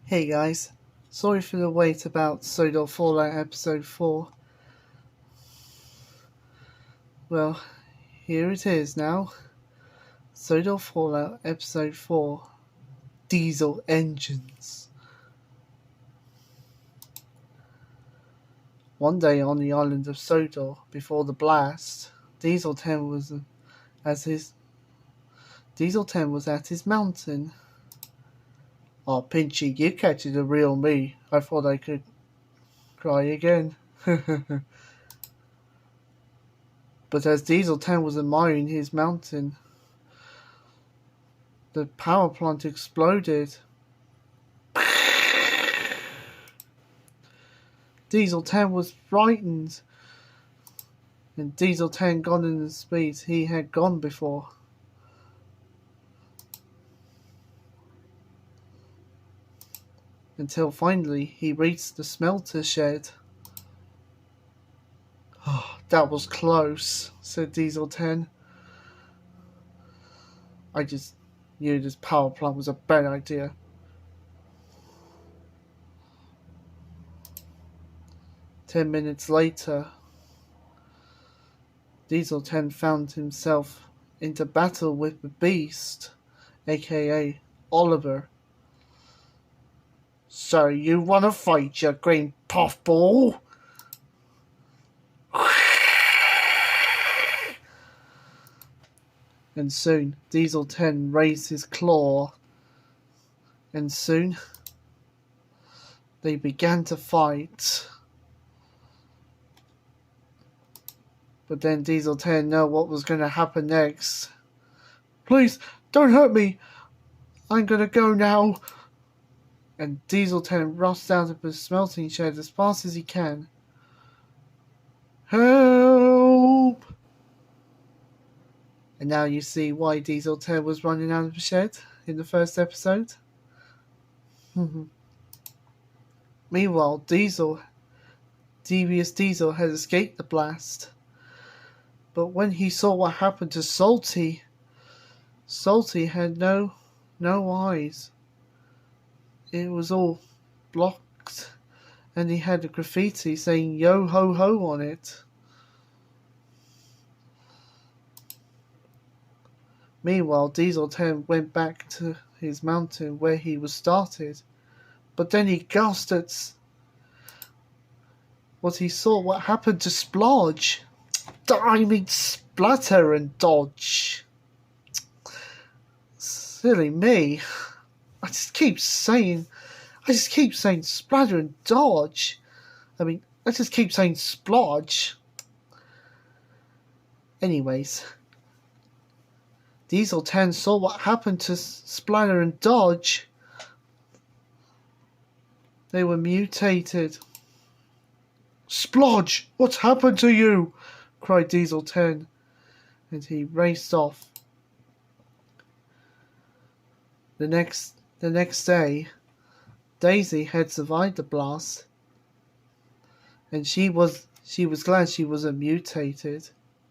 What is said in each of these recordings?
Hey guys, sorry for the wait about Sodor Fallout episode 4. Well, here it is now. Sodor Fallout episode 4. Diesel Engines. One day on the island of Sodor, before the blast, Diesel 10 was at his mountain. Oh, Pinchy, you catching the real me. I thought I could cry again. But as Diesel 10 was admiring his mountain, the power plant exploded. Diesel 10 was frightened, and Diesel 10 gone in the speed he had gone before. Until finally he reached the smelter shed. Oh, that was close, said Diesel 10. I just knew this power plant was a bad idea. 10 minutes later, Diesel 10 found himself into battle with the Beast, aka Oliver. So you wanna fight, you green puffball? And soon, Diesel 10 raised his claw, and soon, they began to fight. But then Diesel 10 knew what was going to happen next. Please, don't hurt me! I'm gonna go now! And Diesel 10 rushed out of the smelting shed as fast as he can. Help! And now you see why Diesel 10 was running out of the shed in the first episode. Meanwhile, Devious Diesel had escaped the blast. But when he saw what happened to Salty had no eyes. It was all blocked, and he had a graffiti saying "Yo ho ho" on it. Meanwhile, Diesel 10 went back to his mountain where he was started, but then he gasped at what he saw. What happened to Splodge? I mean, Splatter and Dodge. Silly me. I just keep saying Splatter and Dodge. I just keep saying Splodge. Anyways, Diesel 10 saw what happened to Splatter and Dodge. They were mutated. Splodge, what's happened to you? Cried Diesel 10, and he raced off. The next day, Daisy had survived the blast, and she was glad she wasn't mutated,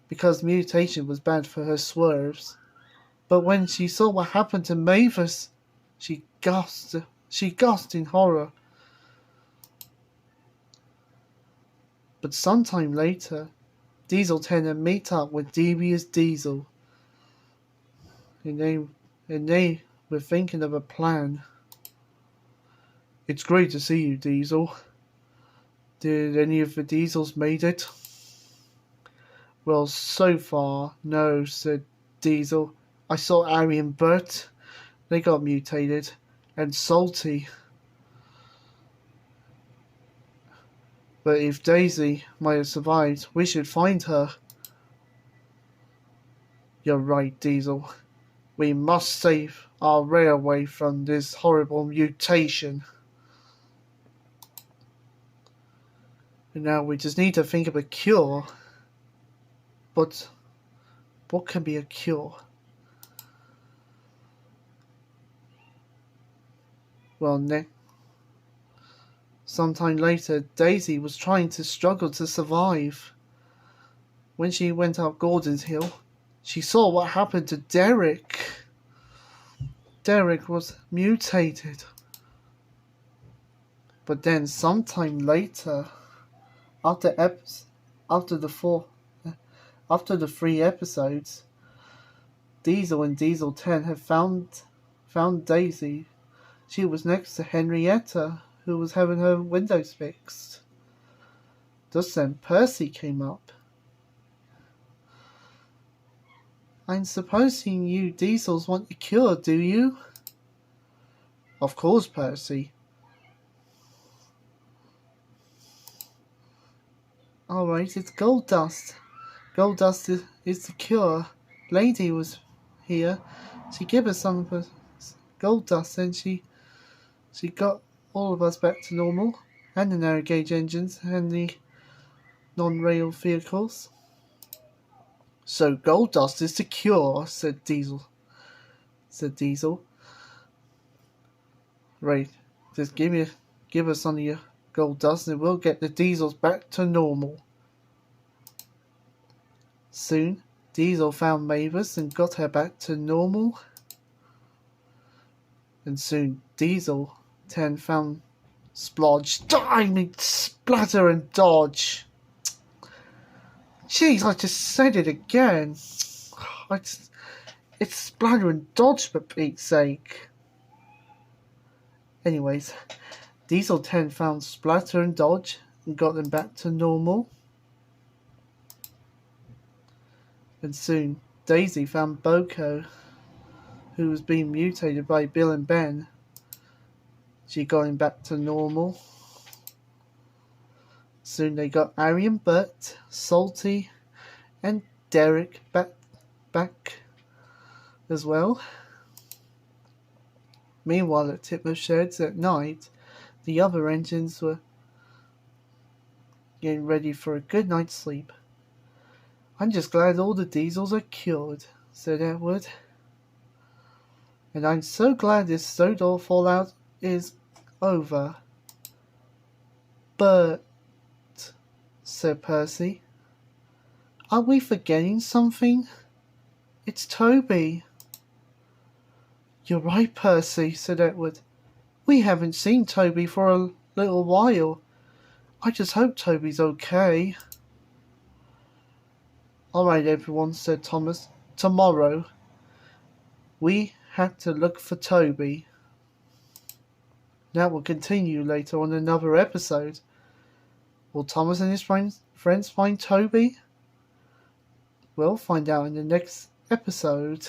because mutation was bad for her swerves. But when she saw what happened to Mavis, she gasped in horror. But sometime later, Diesel 10 would meet up with Devious Diesel, and they were thinking of a plan. It's great to see you, Diesel. Did any of the Diesels made it? Well, so far, no, said Diesel. I saw Ari and Bert. They got mutated. And Salty. But if Daisy might have survived, we should find her. You're right, Diesel. We must save our railway from this horrible mutation. And now we just need to think of a cure. But what can be a cure? Well, sometime later, Daisy was trying to struggle to survive. When she went up Gordon's Hill, she saw what happened to Derek. Derek was mutated. But then sometime later, after after the four after the 3 episodes, Diesel and Diesel 10 have found Daisy. She was next to Henrietta, who was having her windows fixed. Just then Percy came up. I'm supposing you Diesels want the cure, do you? Of course, Percy. Alright, it's gold dust. Gold dust is the cure. Lady was here. She gave us some of her gold dust and she got all of us back to normal. And the narrow gauge engines and the non-rail vehicles. So gold dust is the cure, said Diesel. Right, just give us some of your gold dust and we'll get the Diesels back to normal. Soon, Diesel found Mavis and got her back to normal. And soon, Diesel 10 found Splodge. I mean, splatter and dodge. Jeez, I just said it again. It's splatter and dodge for Pete's sake. Anyways, Diesel 10 found Splatter and Dodge and got them back to normal. And soon, Daisy found Boko, who was being mutated by Bill and Ben. She got him back to normal. Soon they got Ari and Bert, Salty, and Derek back as well. Meanwhile, at Titmus Sheds at night, the other engines were getting ready for a good night's sleep. I'm just glad all the Diesels are cured, said Edward. And I'm so glad this Sodor Fallout is over. But, said Percy, are we forgetting something? It's Toby. You're right, Percy, said Edward. We haven't seen Toby for a little while. I just hope Toby's okay. Alright, everyone, said Thomas. Tomorrow, we had to look for Toby. That will continue later on another episode. Will Thomas and his friends find Toby? We'll find out in the next episode.